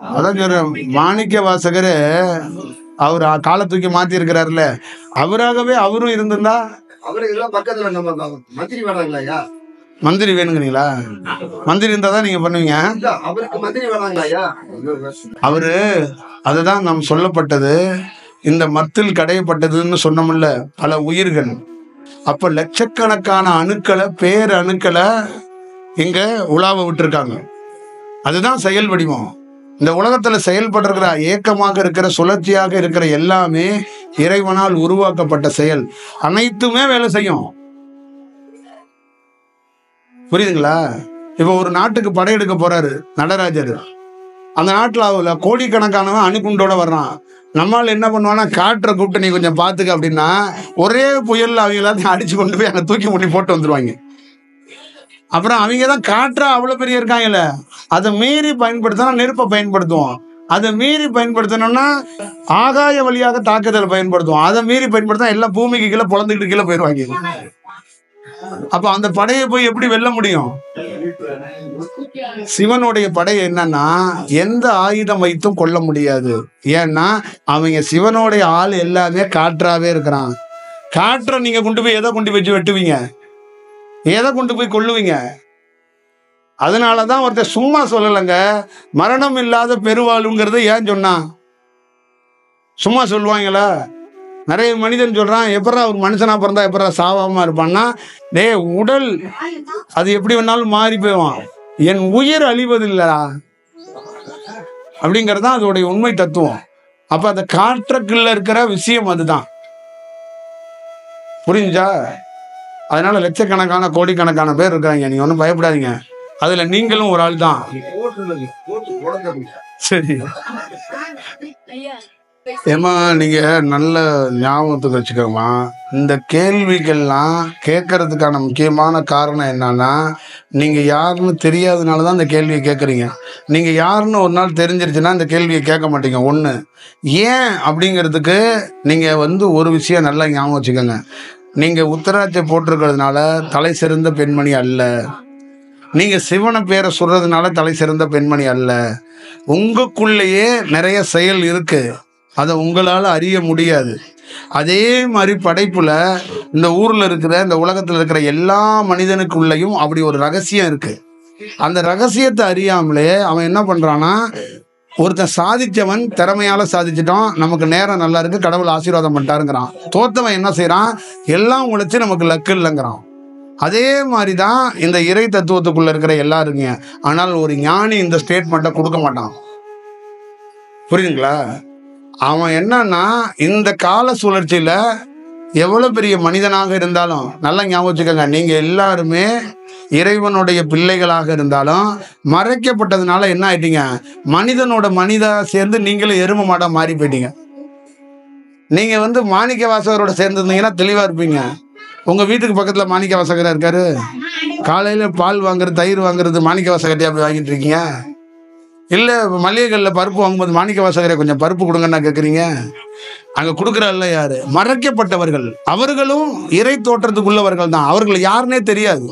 அதான் சொல்றேன், மாணிக்க வாசகர் அவர் காலை தூக்கி மாத்தி இருக்கிறாருல, அவராகவே அவரும் இருந்திருந்தா அவருக்கு எல்லாம் பக்கத்துல நம்ம மந்திரி வேணாங்களாயா? மந்திரி வேணுங்கிறீங்களா? மந்திரி இருந்தா தான் நீங்க பண்ணுவீங்க. அவருக்கு மந்திரி வேணாங்களாயா? அவரு அதுதான் நாம் சொல்லப்பட்டது, இந்த மத்தில் கடையப்பட்டதுன்னு சொன்னோம்ல, பல உயிர்கள். அப்ப லட்சக்கணக்கான அணுக்களை, பேர் அணுக்களை இங்க உலாவ விட்டுருக்காங்க. அதுதான் செயல் வடிவம். இந்த உலகத்துல செயல்பட்டிருக்கிற, ஏக்கமாக இருக்கிற, சுழற்சியாக இருக்கிற எல்லாமே இறைவனால் உருவாக்கப்பட்ட செயல். அனைத்துமே வேலை செய்யும். புரியுதுங்களா? இப்ப ஒரு நாட்டுக்கு படையெடுக்க போறாரு நடராஜர். அந்த நாட்டுல அவள கோடிக்கணக்கானவன் அணுகுண்டோட வர்றான். நம்மால் என்ன பண்ணுவான்னா, காற்றை கூப்பிட்டு நீ கொஞ்சம் பாத்துக்க அப்படின்னா, ஒரே புயல்ல அவங்க எல்லாத்தையும் அடிச்சு கொண்டு போய் அங்க தூக்கி முடி போட்டு வந்துருவாங்க. அப்புறம் அவங்க தான் காற்றா அவ்வளவு பெரிய இருக்காங்கல்ல, அதை மீறி பயன்படுத்தினா நெருப்பை பயன்படுத்துவோம். அதை மீறி பயன்படுத்தணும்னா ஆகாய வழியாக தாக்குதல் பயன்படுத்துவோம். அதை மீறி பயன்படுத்தினா எல்லாம் பூமிக்கு கீழே பொழந்துக்கிட்டு கீழே போயிடுவாங்க. அப்ப அந்த படையை போய் எப்படி வெல்ல முடியும்? சிவனுடைய படை என்னன்னா, எந்த ஆயுதம் வைத்தும் கொல்ல முடியாது. ஏன்னா அவங்க சிவனுடைய ஆள் எல்லாமே காற்றாவே இருக்கிறான். காற்றை நீங்க கொண்டு போய் எதை கொண்டு வச்சு வெட்டுவீங்க? எதை கொண்டு போய் கொல்லுவீங்க? அதனாலதான் ஒருத்தர் சும்மா சொல்லலைங்க, மரணம் இல்லாத பெருவாளுங்கிறது. ஏன் சொன்னா? சும்மா சொல்லுவாங்களா? நிறைய மனிதன் சொல்றான், எப்படா ஒரு மனுஷனா பிறந்தா எப்படா சாவாம இருப்பான்னா, டே உடல் அது எப்படி வேணாலும் மாறி போயிடும், என் உயிர் அழிவதில்லைடா அப்படிங்கறதுதான் அதோடைய உண்மை தத்துவம். அப்ப அந்த காற்றுக்குள்ள இருக்கிற விஷயம் அதுதான். புரிஞ்சா? அதனால லட்சக்கணக்கான கோடிக்கணக்கான பேர் இருக்காங்க. நீங்க ஒன்றும் பயப்படாதீங்க. அதுல நீங்களும் ஒரு ஆள் தான். சரி ஏமா, நீங்க நல்ல ஞாபகத்துக்கு வச்சுக்கோமா, இந்த கேள்விகள்லாம் கேட்கறதுக்கான முக்கியமான காரணம் என்னன்னா, நீங்க யாருன்னு தெரியாதனாலதான் இந்த கேள்வியை கேட்குறீங்க. நீங்க யாருன்னு ஒரு நாள் தெரிஞ்சிருச்சுன்னா இந்த கேள்வியை கேட்க மாட்டீங்க. ஒண்ணு ஏன் அப்படிங்கிறதுக்கு நீங்க ஒரு விஷயம் நல்லா ஞாபகம் வச்சுக்கோங்க. நீங்க உத்தராட்சை போட்டிருக்கிறதுனால தலை சிறந்த பெண்மணி அல்ல. நீங்க சிவனை பேரை சொல்றதுனால தலை சிறந்த பெண்மணி அல்ல. உங்களுக்குள்ளேயே நிறைய செயல் இருக்கு, அதை உங்களால அறிய முடியாது. அதே மாதிரி படைப்புல இந்த ஊர்ல இருக்கிற, இந்த உலகத்துல இருக்கிற எல்லா மனிதனுக்குள்ளேயும் அப்படி ஒரு ரகசியம் இருக்கு. அந்த ரகசியத்தை அறியாமலே அவன் என்ன பண்றான்னா, ஒருத்தன் சாதிச்சவன் திறமையால சாதிச்சிட்டோம், நமக்கு நேரம் நல்லா இருக்கு, கடவுள் ஆசீர்வாதம் பண்ணிட்டாருங்கிறான். தோத்தவன் என்ன செய்யறான்? எல்லாம் உழைச்சு நமக்கு லக்கு இல்லைங்கிறான். அதே மாதிரிதான் இந்த இறை தத்துவத்துக்குள்ள இருக்கிற எல்லாருங்க. ஆனால் ஒரு ஞானி இந்த ஸ்டேட்மெண்ட்டை கொடுக்க மாட்டான். புரியுதுங்களா? அவன் என்னன்னா, இந்த கால சுழற்சியில எவ்வளவு பெரிய மனிதனாக இருந்தாலும், நல்லா ஞாபகம் வச்சுக்கோங்க, நீங்க எல்லாருமே இறைவனுடைய பிள்ளைகளாக இருந்தாலும் மறைக்கப்பட்டதுனால என்ன ஆயிட்டீங்க? மனிதனோட மனிதா சேர்ந்து நீங்களும் எரும மாடா மாறி போயிட்டீங்க. நீங்க மாணிக்க வாசகரோட சேர்ந்துருந்தீங்கன்னா தெளிவா இருப்பீங்க. உங்க வீட்டுக்கு பக்கத்துல மாணிக்க வாசகரா இருக்காரு. காலையில பால் வாங்குறது, தயிர் வாங்குறது மாணிக்க வாசகர்ட்டே அப்படி வாங்கிட்டு இருக்கீங்க. இல்ல மளிகை கடையில் பருப்பு வாங்கும்போது மாணிக்க வாசகரை கொஞ்சம் பருப்பு கொடுங்கன்னா கேட்குறீங்க. அங்க கொடுக்குறாள்ல யாரு? மறைக்கப்பட்டவர்கள். அவர்களும் இறை தோற்றத்துக்குள்ளவர்கள் தான். அவர்கள் யாருன்னே தெரியாது.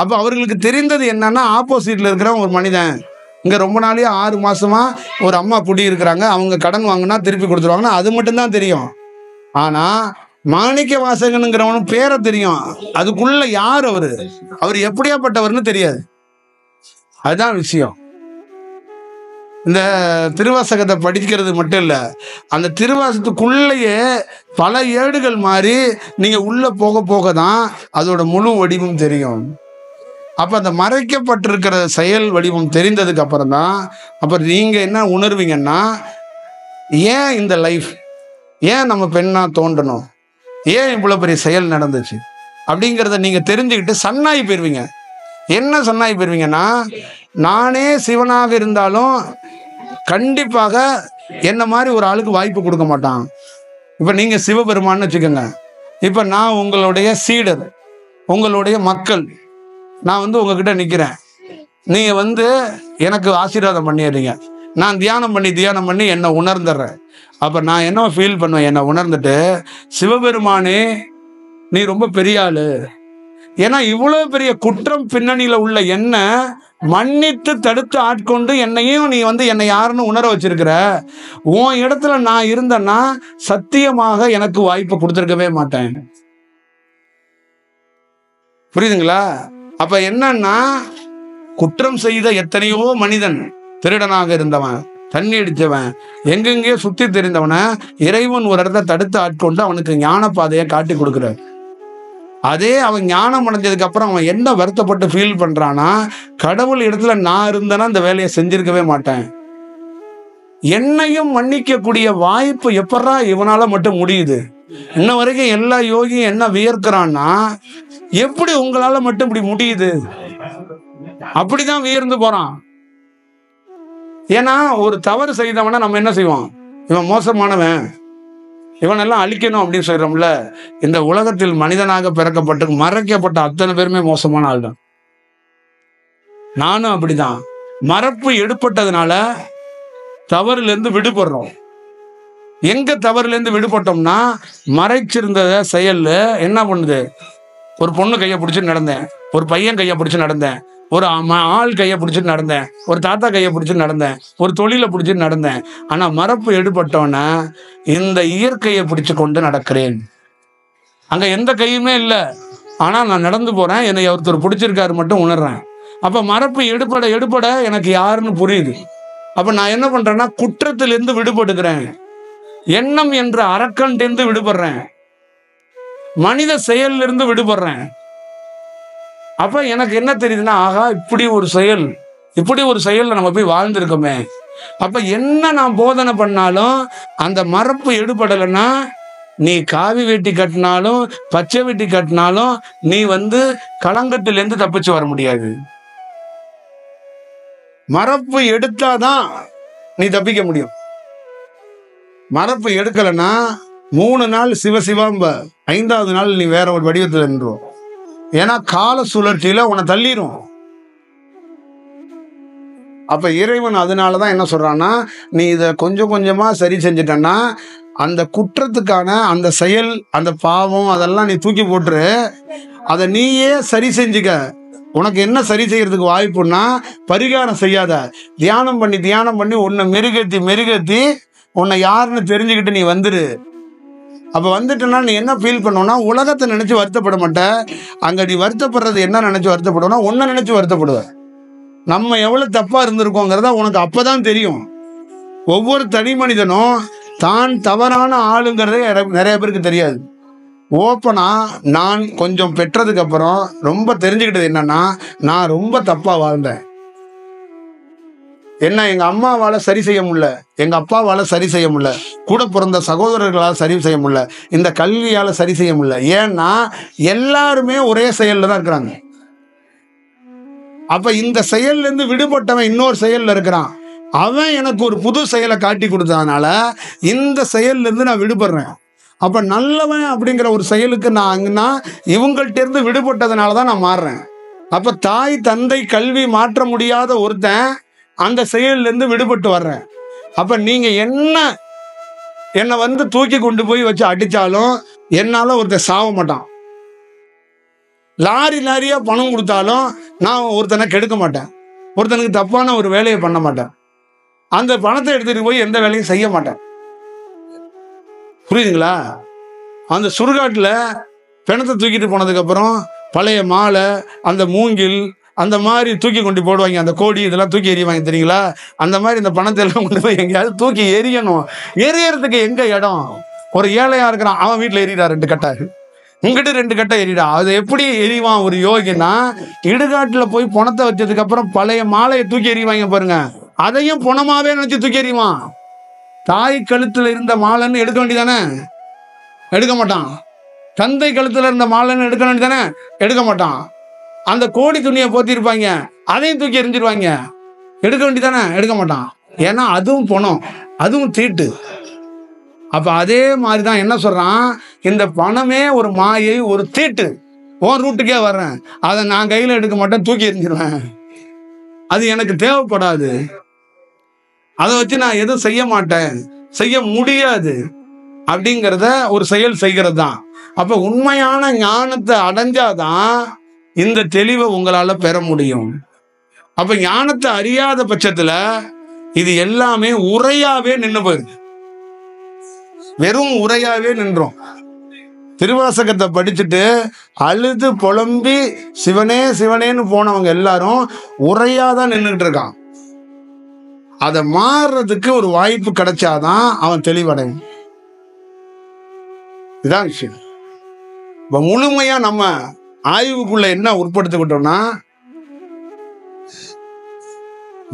அப்ப அவர்களுக்கு தெரிந்தது என்னன்னா, ஆப்போசிட்ல இருக்கிற ஒரு மனிதன் இங்க ரொம்ப நாளையே 6 மாசமா ஒரு அம்மா குடி இருக்கிறாங்க, அவங்க கடன் வாங்கினா திருப்பி கொடுத்துருவாங்கன்னா அது மட்டும்தான் தெரியும். ஆனா மாணிக்க வாசகனுங்கிறவனும் பேரை தெரியும், அதுக்குள்ள யார் அவரு, அவர் எப்படியாப்பட்டவர்னு தெரியாது. அதுதான் விஷயம். இந்த திருவாசகத்தை படிக்கிறது மட்டும் இல்ல, அந்த திருவாசகத்துக்குள்ளேயே பல ஏடுகள் மாதிரி நீங்க உள்ள போக போக தான் அதோட முழு வடிவம் தெரியும். அப்ப அந்த மறைக்கப்பட்டிருக்கிற செயல் வடிவம் தெரிந்ததுக்கு அப்புறம் தான் அப்புறம் நீங்க என்ன உணர்வீங்கன்னா, ஏன் இந்த லைஃப், ஏன் நம்ம பெண்ணா தோன்றணும், ஏன் இவ்வளவு பெரிய செயல் நடந்துச்சு அப்படிங்கிறத நீங்க தெரிஞ்சுக்கிட்டு சன்னாகி போயிருவீங்க. என்ன சன்னாகி போயிருவீங்கன்னா, நானே சிவனாக இருந்தாலும் கண்டிப்பாக என்ன மாதிரி ஒரு ஆளுக்கு வாய்ப்பு கொடுக்க மாட்டான். இப்ப நீங்க சிவபெருமான்னு வச்சுக்கோங்க. இப்ப நான் உங்களுடைய சீடர், உங்களுடைய மக்கள். நான் உங்ககிட்ட நிக்கிறேன். நீங்க எனக்கு ஆசீர்வாதம் பண்ணிடுறீங்க. நான் தியானம் பண்ணி என்னை உணர்ந்துடுறேன். அப்ப நான் என்ன ஃபீல் பண்ணுவேன்? என்னை உணர்ந்துட்டு, சிவபெருமானே நீ ரொம்ப பெரிய ஆளு, ஏன்னா இவ்வளவு பெரிய குற்றம் பின்னணியில உள்ள என்ன மன்னித்து தடுத்து ஆட்கொண்டு என்னையும் நீ என்னை யாருன்னு உணர வச்சிருக்கிற. உன் இடத்துல நான் இருந்தேன்னா சத்தியமாக எனக்கு வாய்ப்பு கொடுத்துருக்கவே மாட்டேன். புரியுதுங்களா? அப்ப என்னன்னா, குற்றம் செய்த எத்தனையோ மனிதன், திருடனாக இருந்தவன், தண்ணி அடித்தவன், எங்கெங்கே சுத்தி தெரிந்தவன இறைவன் ஒரு இடத்த தடுத்து ஆட்கொண்டு அவனுக்கு ஞான பாதையை காட்டி கொடுக்கிறார். அதே அவன் ஞானம் அடைஞ்சதுக்கு அப்புறம் அவன் என்ன வருத்தப்பட்டு ஃபீல் பண்றானா, கடவுள் இடத்துல நான் இருந்தேன்னா இந்த வேலையை செஞ்சிருக்கவே மாட்டேன். என்னையும் மன்னிக்கக்கூடிய வாய்ப்பு எப்படா இவனால மட்டும் முடியுது? இன்ன வரைக்கும் எல்லா யோகியும் என்ன வியர்க்கிறான்னா, எப்படி உங்களால மட்டும் இப்படி முடியுது? அப்படிதான் வியர்ந்து போறான். ஏன்னா ஒரு தவறு செய்தவன நம்ம என்ன செய்வோம், இவன் மோசமானவன், இவனெல்லாம் அழிக்கணும் அப்படின்னு சொல்றோம்ல. இந்த உலகத்தில் மனிதனாக பிறக்கப்பட்டு மறைக்கப்பட்ட அத்தனை பேருமே மோசமான ஆள் தான். நானும் அப்படிதான். மறப்பு எடுப்பட்டதுனால தவறுல இருந்து விடுபடுறோம். எங்க தவறுல இருந்து விடுபட்டோம்னா, மறைச்சிருந்த செயல் என்ன பண்ணுது? ஒரு பொண்ணு கையை பிடிச்சி நடந்தேன், ஒரு பையன் கையை பிடிச்சி நடந்தேன், ஒரு ஆள் கையை பிடிச்சிட்டு நடந்தேன், ஒரு தாத்தா கையை பிடிச்சிட்டு நடந்தேன், ஒரு தொழிலை பிடிச்சிட்டு நடந்தேன். ஆனா மறப்பு எடுபட்டோன்னா இந்த இயற்கையை பிடிச்சு கொண்டு நடக்கிறேன். அங்க எந்த கையுமே இல்லை, ஆனா நான் நடந்து போறேன், என்னை ஒருத்தர் பிடிச்சிருக்காரு மட்டும் உணர்றேன். அப்ப மறப்பு எடுபட எடுபட எனக்கு யாருன்னு புரியுது. அப்ப நான் என்ன பண்றேன்னா, குற்றத்திலிருந்து விடுபடுகிறேன், எண்ணம் என்ற அரக்கன்றிருந்து விடுபடுறேன், மனித செயலிலிருந்து விடுபடுறேன். அப்ப எனக்கு என்ன தெரியுதுன்னா, ஆகா இப்படி ஒரு செயல் நம்ம போய் வாழ்ந்திருக்கோமே. அப்ப என்ன நான் போதனை பண்ணாலும் அந்த மறப்பு எடுபடலைன்னா, நீ காவி வேட்டி கட்டினாலும் பச்சை வேட்டி கட்டினாலும் நீ களங்கத்திலிருந்து தப்பிச்சு வர முடியாது. மறப்பு எடுத்தாதான் நீ தப்பிக்க முடியும். மறப்பு எடுக்கலைன்னா 3 நாள் சிவசிவாம்ப, 5வது நாள் நீ வேற ஒரு வடிவத்தில் நின்றுவோம். ஏன்னா கால சுழற்சியில உன்னை தள்ளிரும். அப்ப இறைவன் அதனாலதான் என்ன சொல்றான்னா, நீ இதை கொஞ்சம் கொஞ்சமா சரி செஞ்சிட்டன்னா அந்த குற்றத்துக்கான அந்த செயல், அந்த பாவம் அதெல்லாம் நீ தூக்கி போட்டுரு, அதை நீயே சரி செஞ்சுக்க. உனக்கு என்ன சரி செய்யறதுக்கு வாய்ப்புன்னா, பரிகாரம் செய்யாத, தியானம் பண்ணி உன்னை மெருகேத்தி உன்னை யாருன்னு தெரிஞ்சுக்கிட்டு நீ வந்துரு. அப்ப வந்துட்டனா நீ என்ன ஃபீல் பண்ணுவோம்னா, உலகத்தை நினைச்சு வருத்தப்பட மாட்ட. அங்க நீ வருத்தப்படுறது என்ன நினைச்சு வருத்தப்படுவோம்னா, உன்னை நினைச்சு வருத்தப்படுவ. நம்ம எவ்வளவு தப்பா இருந்திருக்கோங்கிறத உனக்கு அப்பதான் தெரியும். ஒவ்வொரு தனி மனிதனும் தான் தவறான ஆளுங்கிறதே நிறைய பேருக்கு தெரியாது. ஓப்பனா நான் கொஞ்சம் பெற்றதுக்கு அப்புறம் ரொம்ப தெரிஞ்சுக்கிட்டது என்னன்னா, நான் ரொம்ப தப்பா வாழ்ந்தேன். என்ன எங்க அம்மாவால சரி செய்ய முடியல, எங்க அப்பாவால சரி செய்ய முடியல, கூட பிறந்த சகோதரர்களால் சரி செய்ய முடியல, இந்த கல்வியால சரி செய்ய முடியல. ஏன்னா எல்லாருமே ஒரே செயல்ல தான் இருக்கிறாங்க. அப்ப இந்த செயல்ல இருந்து விடுபட்டவன் இன்னொரு செயல்ல இருக்கிறான். அவன் எனக்கு ஒரு புது செயலை காட்டி கொடுத்ததுனால இந்த செயல்ல இருந்து நான் விடுபடுறேன். அப்ப நல்லவன் அப்படிங்கிற ஒரு செயலுக்கு நான் இவங்கள்ட்ட இருந்து விடுபட்டதுனாலதான் நான் மாறுறேன். அப்ப தாய் தந்தை கல்வி மாற்ற முடியாத ஒருத்தன் அந்த செயல்ல இருந்து விடுபட்டு வர்றேன். அப்ப நீங்க என்னை தூக்கி கொண்டு போய் வச்சு அடிச்சாலும் என்னால ஒருத்தன் சாவ மாட்டான். லாரியா பணம் கொடுத்தாலும் நான் ஒருத்தனை கெடுக்க மாட்டேன், ஒருத்தனுக்கு தப்பான ஒரு வேலையை பண்ண மாட்டேன், அந்த பணத்தை எடுத்துட்டு போய் எந்த வேலையும் செய்ய மாட்டேன். புரியுதுங்களா? அந்த சுடுகாட்டுல பிணத்தை தூக்கிட்டு போனதுக்கு அப்புறம் பழைய மாலை, அந்த மூங்கில், அந்த மாதிரி தூக்கி கொண்டு போடுவாங்க, அந்த கோடி இதெல்லாம் தூக்கி எறிவாங்க தெரியுங்களா? அந்த மாதிரி இந்த பணத்தை எல்லாம் கொண்டு போய் எங்கேயாவது தூக்கி எரியணும். எரியறதுக்கு எங்க இடம்? ஒரு ஏழையா இருக்கிறான், அவன் வீட்டுல எறிடா 2 கட்டை, உங்ககிட்ட 2 கட்டை எறிடா. அது எப்படி எறிவான் ஒரு யோகினா? இடுகாட்டுல போய் பணத்தை வச்சதுக்கு அப்புறம் பழைய மாலையை தூக்கி எறிவாங்க பாருங்க, அதையும் பணமாவே நினைச்சு தூக்கி எறிவான். தாய் கழுத்துல இருந்த மாலைன்னு எடுக்க வேண்டியதானே? எடுக்க மாட்டான். தந்தை கழுத்துல இருந்த மாலைன்னு எடுக்க வேண்டியதானே? எடுக்க மாட்டான். அந்த கோடி துணியை போத்திருப்பாங்க, அதையும் தூக்கி எரிஞ்சிருவாங்க, எடுக்க வேண்டியதானே? எடுக்க மாட்டான். ஏன்னா அதுவும் பணம், அதுவும் தீட்டு. அப்ப அதே மாதிரிதான் என்ன சொல்றான், இந்த பணமே ஒரு மாயை, ஒரு தீட்டு. உன் ரூட்டுக்கே வர்றேன், அதை நான் கையில எடுக்க மாட்டேன், தூக்கி எறிஞ்சிருவேன். அது எனக்கு தேவைப்படாது, அதை வச்சு நான் எதுவும் செய்ய மாட்டேன், செய்ய முடியாது அப்படிங்கிறத ஒரு செயல் செய்கிறது தான். அப்ப உண்மையான ஞானத்தை அடைஞ்சாதான் இந்த தெளிவை உங்களால பெற முடியும். அப்ப ஞானத்தை அறியாத பட்சத்துல இது எல்லாமே உரையாவே நின்று போயிருக்கு. வெறும் உரையாவே நின்றோம். திருவாசகத்தை படிச்சுட்டு அழுது புலம்பி சிவனே சிவனேன்னு போனவங்க எல்லாரும் உரையாதான் நின்றுட்டு இருக்கான். அதை மாறுறதுக்கு ஒரு வாய்ப்பு கிடைச்சாதான் அவன் தெளிவடையும். இதான் விஷயம். இப்ப முழுமையா நம்ம ஆய்வுக்குள்ள என்ன உட்படுத்திக்கிட்டோம்னா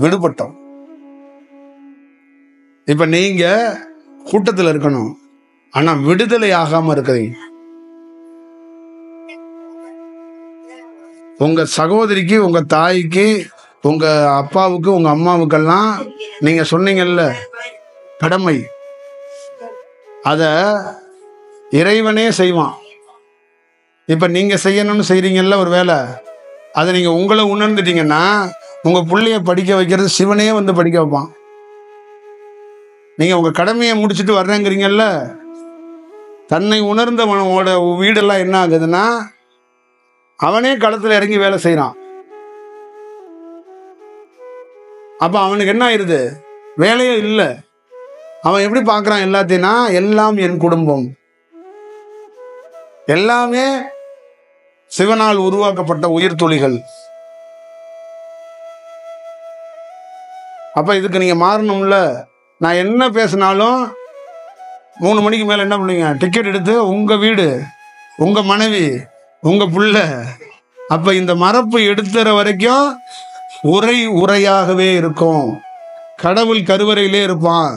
விடுபட்டோம். இப்ப நீங்க கூட்டத்தில் இருக்கணும், ஆனா விடுதலை ஆகாம இருக்கிறீங்க. உங்க சகோதரிக்கு, உங்க தாய்க்கு, உங்க அப்பாவுக்கு, உங்க அம்மாவுக்கெல்லாம் நீங்க சொன்னீங்கல்ல கடமை, அத இறைவனே செய்வான். இப்ப நீங்க செய்யணும்னு செய்றீங்கல்ல ஒரு வேலை, அதை நீங்க உங்களை உணர்ந்துட்டீங்கன்னா உங்க பிள்ளைய படிக்க வைக்கிறது சிவனே வந்து படிக்க வைப்பான். நீங்க உங்க கடமையை முடிச்சுட்டு வர்றேங்கிறீங்கல்ல, தன்னை உணர்ந்தவனோட வீடெல்லாம் என்ன ஆகுதுன்னா அவனே களத்துல இறங்கி வேலை செய்யறான். அப்ப அவனுக்கு என்ன ஆயிருது? வேலையே இல்லை. அவன் எப்படி பார்க்கறான் எல்லாத்தையும்னா, எல்லாம் என் குடும்பம், எல்லாமே சிவனால் உருவாக்கப்பட்ட உயிர் துளிகள். அப்ப இதுக்கு நீங்க மாறணும்ல. நான் என்ன பேசினாலும் 3 மணிக்கு மேல என்ன பண்ணுவீங்க? டிக்கெட் எடுத்து உங்க வீடு, உங்க மனைவி, உங்க புள்ள. அப்ப இந்த மரப்பு எடுத்துற வரைக்கும் உரை உரையாகவே இருக்கும். கடவுள் கருவறையிலே இருப்பான்.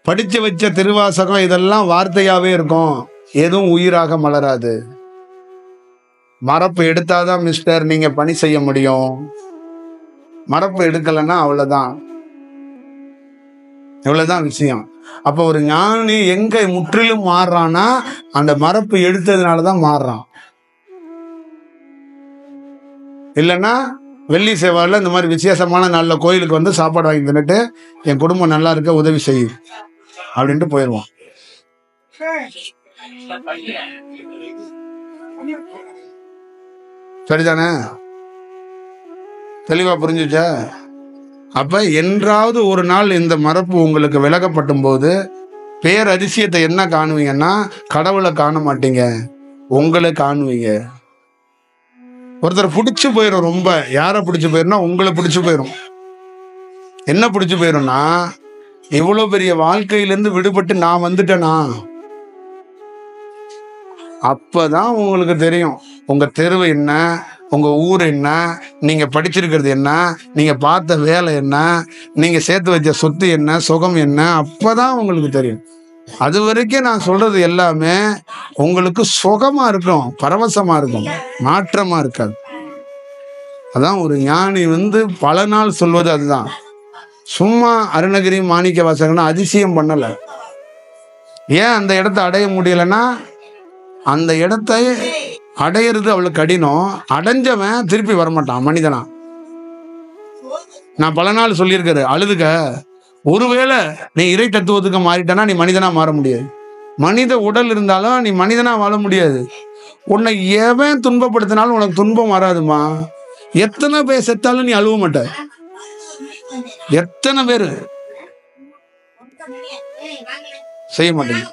படிச்சு வச்ச திருவாசகம் இதெல்லாம் வார்த்தையாவே இருக்கும். எதுவும் உயிராக மலராது. மரப்பு எடுத்தாதான் மிஸ்டர் நீங்க பணி செய்ய முடியும். மரப்பு எடுக்கலைன்னா அவ்வளவுதான். இவ்வளவுதான் விஷயம். அப்ப ஒரு ஞானி எங்க முற்றிலும் மாறுறான்னா அந்த மரப்பு எடுத்ததுனாலதான் மாறுறான். இல்லைன்னா வெள்ளி செவ்வாயில இந்த மாதிரி விசேஷமான நல்ல கோயிலுக்கு வந்து சாப்பாடு வாங்கி தின்னுட்டு என் குடும்பம் நல்லா இருக்க உதவி செய்யும் அப்படின்ட்டு போயிடுவான். சரிதானே? தெளிவா புரிஞ்சுச்சா? அப்ப என்றாவது ஒரு நாள் இந்த மரப்பு உங்களுக்கு விலகப்பட்டும் போது பேரதிசயத்தை என்ன காணுவீங்கன்னா, கடவுளை காண மாட்டீங்க, உங்களை காணுவீங்க. ஒருத்தர் பிடிச்சு போயிடும். ரொம்ப யாரை பிடிச்சு போயிரும்னா உங்களை பிடிச்சு போயிடும். என்ன பிடிச்சு போயிரும்னா, இவ்வளவு பெரிய வாழ்க்கையிலிருந்து விடுபட்டு நான் வந்துட்டேனா, அப்பதான் உங்களுக்கு தெரியும் உங்க தெருவு என்ன, உங்க ஊர் என்ன, நீங்க படிச்சிருக்கிறது என்ன, நீங்க பார்த்த வேலை என்ன, நீங்க சேர்த்து வச்ச சொத்து என்ன, சுகம் என்ன. அப்பதான் உங்களுக்கு தெரியும். அது வரைக்கும் நான் சொல்றது எல்லாமே உங்களுக்கு சுகமா இருக்கும், பரவசமா இருக்கும், மாற்றமா இருக்காது. அதான் ஒரு ஞானி வந்து பல நாள் சொல்வது அதுதான். சும்மா அருணகிரி மாணிக்க வாசகனா அதிசயம் பண்ணல. ஏன் அந்த இடத்தை அடைய முடியலன்னா, அந்த இடத்தை அடையிறது அவளுக்கு கடினம். அடைஞ்சவன் திருப்பி வரமாட்டான் மனிதனா. நான் பல நாள் சொல்லியிருக்காரு, அழுதுக. ஒருவேளை நீ இறை தத்துவத்துக்கு மாறிட்டனா நீ மனிதனா மாற முடியாது. மனித உடல் இருந்தாலும் நீ மனிதனா வாழ முடியாது. உன்னை எவன் துன்பப்படுத்தினாலும் உனக்கு துன்பம் வராதுமா. எத்தனை பேர் செத்தாலும் நீ அழுவ மாட்ட. எத்தனை பேர் செய்ய மாட்டேங்க.